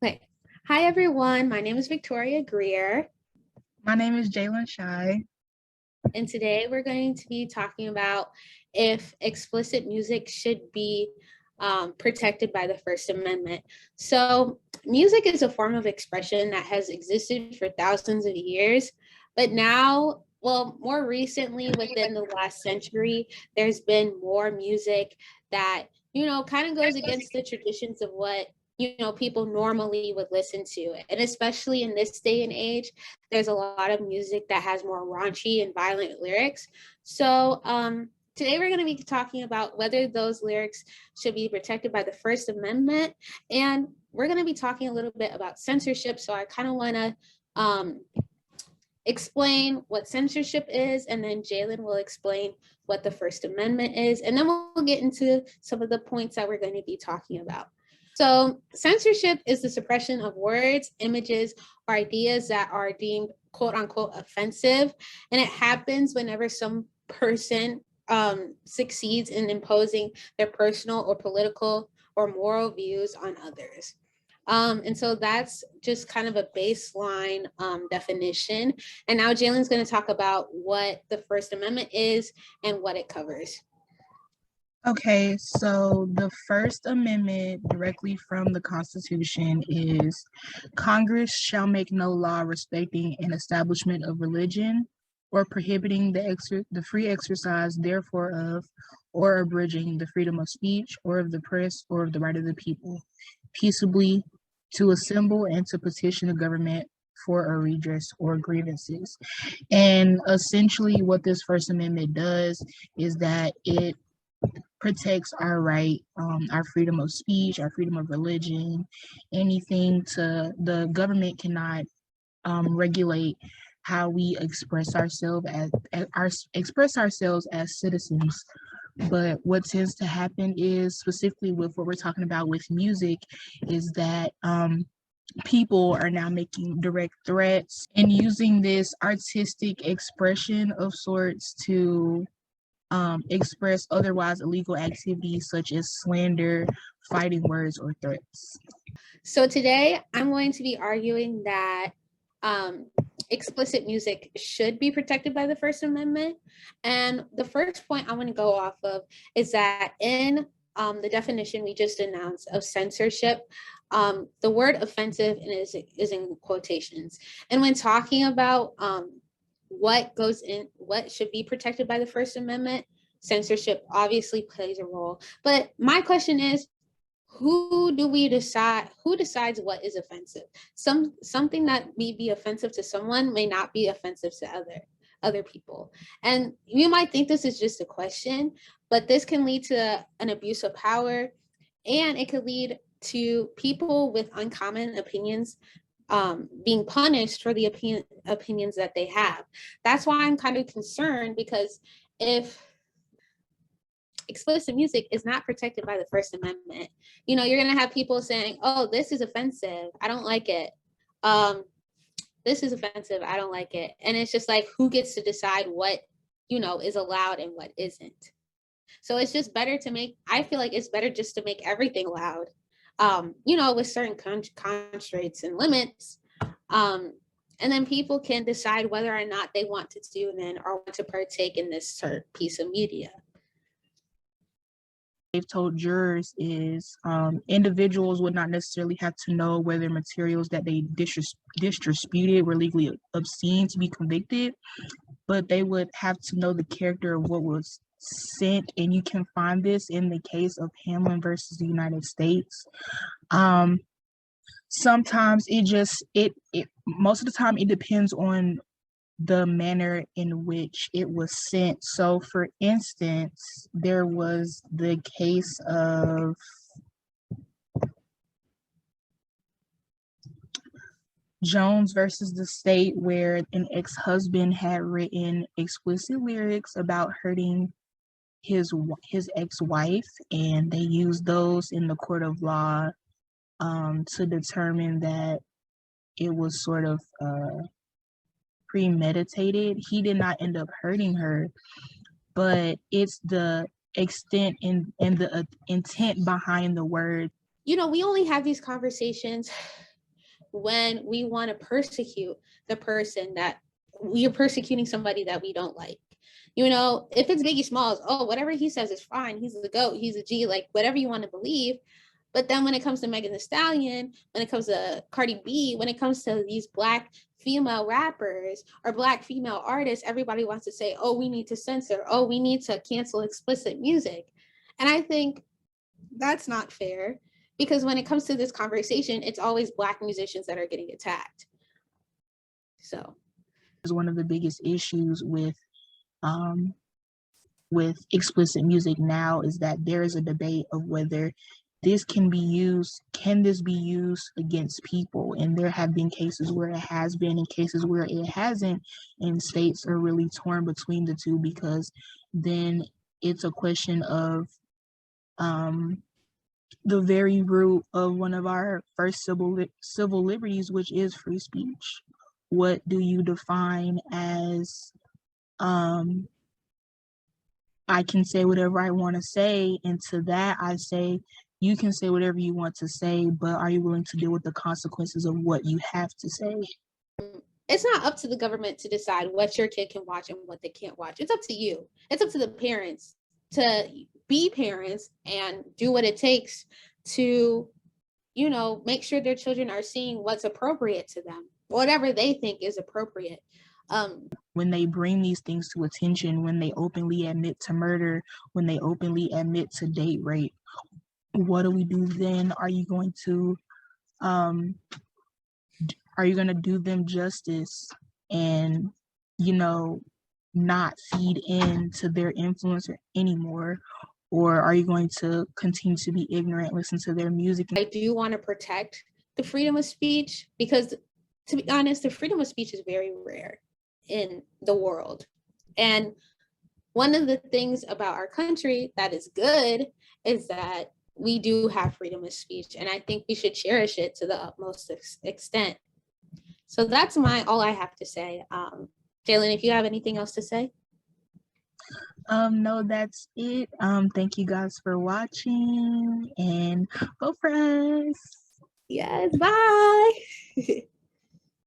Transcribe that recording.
Okay. Hi, everyone. My name is Victoria Greer, My name is Jalen Shy. and today we're going to be talking about if explicit music should be protected by the First Amendment. So, music is a form of expression that has existed for thousands of years, but now, well, more recently, within the last century, there's been more music that, kind of goes against the traditions of what people normally would listen to. And especially in this day and age, there's a lot of music that has more raunchy and violent lyrics. So today we're going to be talking about whether those lyrics should be protected by the First Amendment. And we're going to be talking a little bit about censorship. So I kind of want to explain what censorship is, and then Jalen will explain what the First Amendment is. And then we'll get into some of the points that we're going to be talking about. So censorship is the suppression of words, images, or ideas that are deemed quote unquote offensive. And it happens whenever some person succeeds in imposing their personal or political or moral views on others. And so that's just kind of a baseline definition. And now Jalen's going to talk about what the First Amendment is and what it covers. Okay, so the First Amendment directly from the Constitution is Congress shall make no law respecting an establishment of religion or prohibiting the free exercise therefore of or abridging the freedom of speech or of the press or of the right of the people peaceably to assemble and to petition the government for a redress or grievances. And essentially what this First Amendment does is that it protects our right, our freedom of speech, our freedom of religion, anything. To the government cannot regulate how we express ourselves as citizens. But what tends to happen is, specifically with what we're talking about with music, is that people are now making direct threats and using this artistic expression of sorts to express otherwise illegal activities such as slander, fighting words, or threats. So today I'm going to be arguing that explicit music should be protected by the First Amendment. And the first point I want to go off of is that in the definition we just announced of censorship, the word offensive is in quotations. And when talking about what should be protected by the First Amendment, censorship obviously plays a role. But my question is, who decides what is offensive? Something that may be offensive to someone may not be offensive to other people. And you might think this is just a question, but this can lead to an abuse of power, and it could lead to people with uncommon opinions being punished for the opinions that they have. That's why I'm kind of concerned, because if explicit music is not protected by the First Amendment, you're going to have people saying, oh, this is offensive, I don't like it. This is offensive, I don't like it. And it's just like, who gets to decide what is allowed and what isn't? So it's just better I feel like it's better just to make everything allowed, with certain constraints and limits. And then people can decide whether or not they want to tune in or want to partake in this certain piece of media. They've told jurors is individuals would not necessarily have to know whether materials that they disputed were legally obscene to be convicted, but they would have to know the character of what was sent. And you can find this in the case of Hamlin versus the United States. Sometimes most of the time it depends on the manner in which it was sent. So for instance, there was the case of Jones versus the state, where an ex-husband had written explicit lyrics about hurting his ex-wife, and they used those in the court of law to determine that it was sort of premeditated. He did not end up hurting her, but it's the extent and the intent behind the word. We only have these conversations when we want to persecute the person that we are persecuting somebody that we don't like. You know, if it's Biggie Smalls, oh, whatever he says is fine. He's the GOAT, he's a G, like whatever you want to believe. But then when it comes to Megan Thee Stallion, when it comes to Cardi B, when it comes to these Black female rappers or Black female artists, everybody wants to say, oh, we need to censor, oh, we need to cancel explicit music. And I think that's not fair, because when it comes to this conversation, it's always Black musicians that are getting attacked. So is one of the biggest issues with explicit music now is that there is a debate of whether can this be used against people? And there have been cases where it has been and cases where it hasn't, and states are really torn between the two, because then it's a question of the very root of one of our first civil liberties, which is free speech. What do you define as I can say whatever I want to say, and to that I say, you can say whatever you want to say, but are you willing to deal with the consequences of what you have to say? It's not up to the government to decide what your kid can watch and what they can't watch. It's up to you. It's up to the parents to be parents and do what it takes to, you know, make sure their children are seeing what's appropriate to them, whatever they think is appropriate. When they bring these things to attention, when they openly admit to murder, when they openly admit to date rape, what do we do then? Are you going to do them justice and, you know, not feed into their influence anymore? Or are you going to continue to be ignorant, listen to their music? I do want to protect the freedom of speech, because to be honest, the freedom of speech is very rare in the world. And one of the things about our country that is good is that we do have freedom of speech, and I think we should cherish it to the utmost extent. So that's all I have to say. Jalen, if you have anything else to say. No, that's it. Thank you guys for watching, and go for us. Yes, bye.